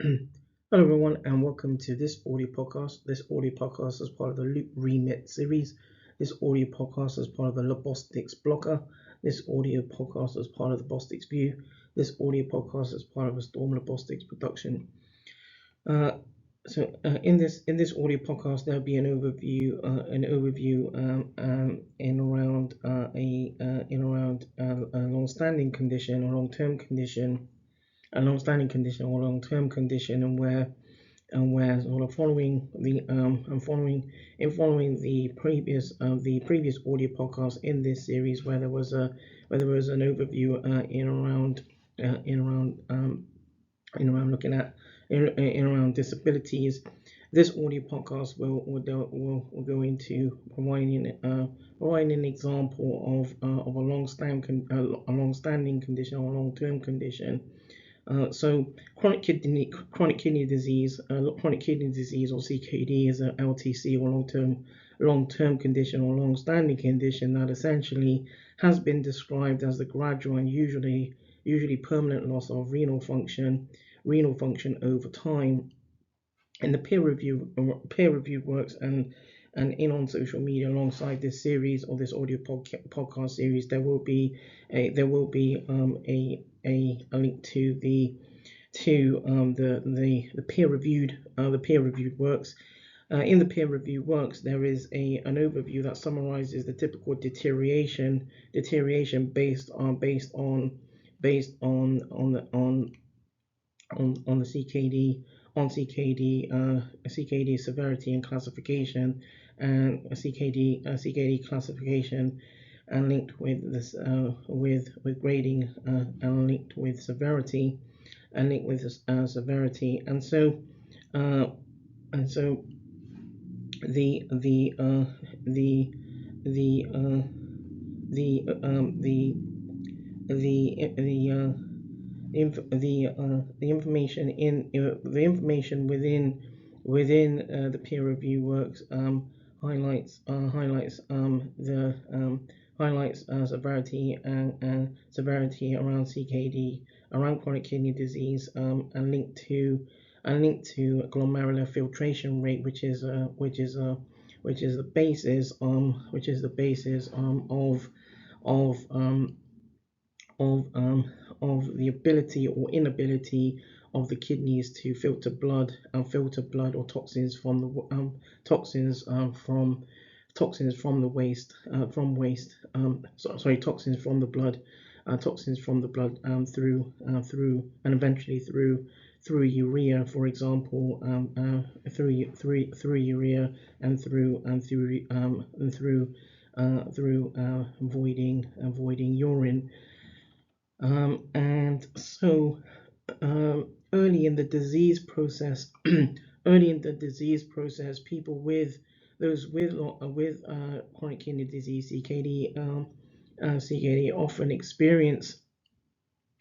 Hello, everyone, and welcome to this audio podcast. This audio podcast is part of the Loop Remit series. This audio podcast is part of the Labostix Bloca. This audio podcast is part of the Labostix View. This audio podcast is part of a Storm Labostix production. In this audio podcast, there'll be an overview in around a long-standing condition or long-term condition, a long-standing condition or long-term condition, and where sort of following the previous audio podcast in this series where there was an overview looking at in around disabilities. This audio podcast will go into providing an example of a long-standing condition or long-term condition. So chronic kidney disease or CKD is a LTC or long-term condition or long-standing condition that essentially has been described as the gradual and usually permanent loss of renal function over time. In the peer-reviewed works and in on social media alongside this series or this audio podcast series, there will be a link to the peer-reviewed works. In the peer-reviewed works, there is an overview that summarizes the typical deterioration based on the CKD severity and classification, and CKD classification, and linked with this with grading, and linked with severity, and so the the uh, the the uh, the the information within the peer review works highlights severity around CKD, around chronic kidney disease, and linked to glomerular filtration rate, which is the basis of of the ability or inability of the kidneys to filter blood or toxins from the toxins from the waste toxins from the blood through and eventually through urea, for example, through urea and through avoiding urine. And so early in the disease process, people with chronic kidney disease, CKD,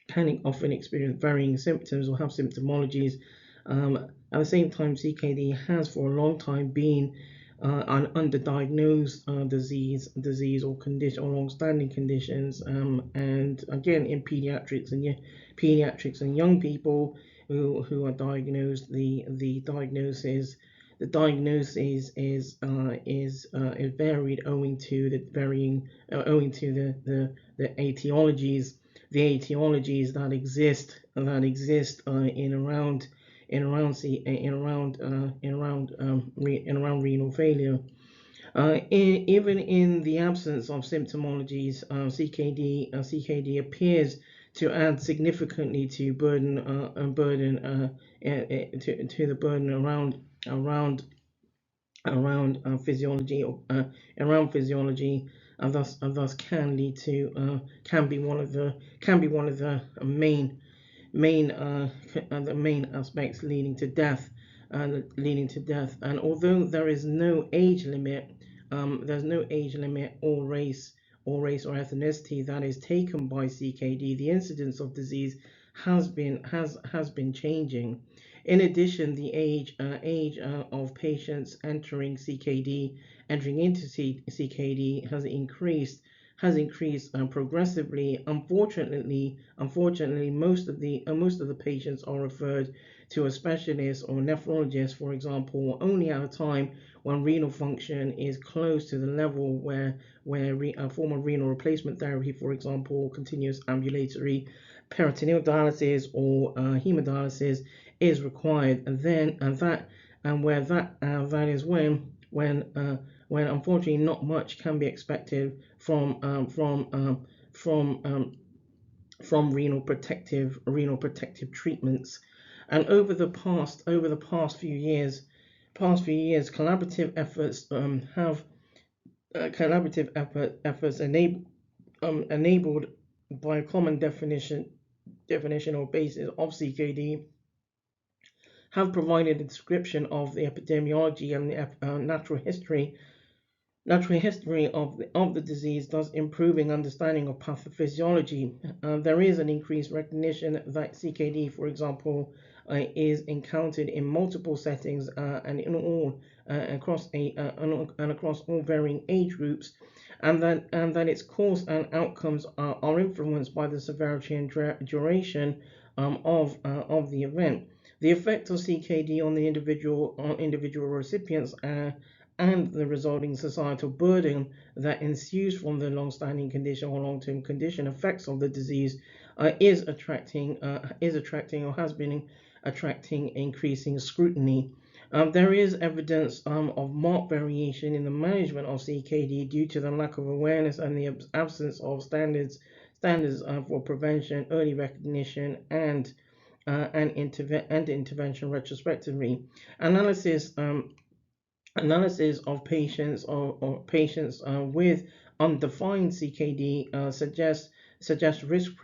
can often experience varying symptoms or have symptomologies. At the same time, CKD has for a long time been an underdiagnosed disease or condition or long-standing conditions, and again in pediatrics and young people who are diagnosed, the diagnosis is varied owing to the etiologies that exist in around renal failure. Even in the absence of symptomologies, CKD appears to add significantly to the burden physiology and thus can lead to can be one of the main aspects leading to death. And although there is no age limit, there's no age limit or race or ethnicity that is taken by CKD, the incidence of disease has been changing. In addition, the age of patients entering into CKD has increased progressively. Unfortunately, most of the patients are referred to a specialist or nephrologist, for example, only at a time when renal function is close to the level where a form of renal replacement therapy, for example, continuous ambulatory peritoneal dialysis or hemodialysis, is required, and where that is when unfortunately not much can be expected from renal protective treatments. And over the past few years, collaborative efforts enabled by a common definition or basis of CKD have provided a description of the epidemiology and the natural history of the disease, thus improving understanding of pathophysiology. There is an increased recognition that CKD, for example, is encountered in multiple settings and in all across all varying age groups, and that its course and outcomes are influenced by the severity and duration of the event. The effect of CKD on the individual recipients and the resulting societal burden that ensues from the long-standing condition or long-term condition effects of the disease is attracting or has been attracting increasing scrutiny. There is evidence of marked variation in the management of CKD due to the lack of awareness and the absence of standards for prevention, early recognition, and intervention retrospectively. Analysis Analysis of patients with undefined CKD suggests risk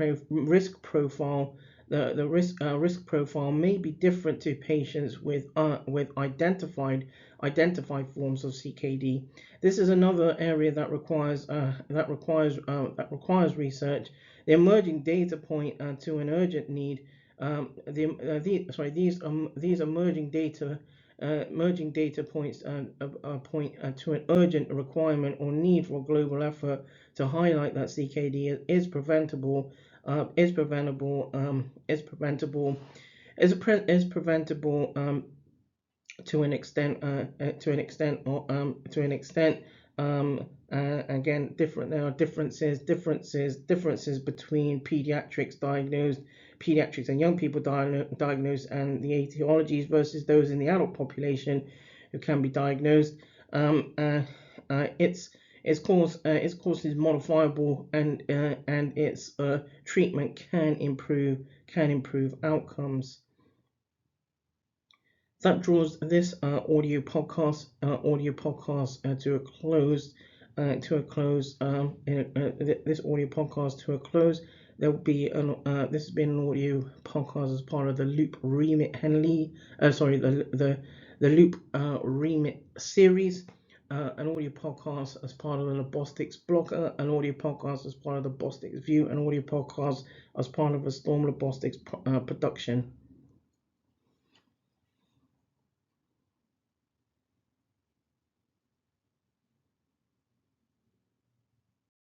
profile. The risk profile may be different to patients with identified forms of CKD. This is another area that requires research. The emerging data point to an urgent need. These emerging data points point to an urgent requirement or need for global effort to highlight that CKD is preventable to an extent. Again, there are differences between pediatrics and young people diagnosed, and the etiologies versus those in the adult population who can be diagnosed. Its cause is modifiable, and its treatment can improve outcomes. That draws this audio podcast to a close. This audio podcast to a close. There will be this has been an audio podcast as part of the Loop Remit the Loop Remit series. An audio podcast as part of the Labostix Bloca, an audio podcast as part of the Labostix View, an audio podcast as part of a Storm Labostix production.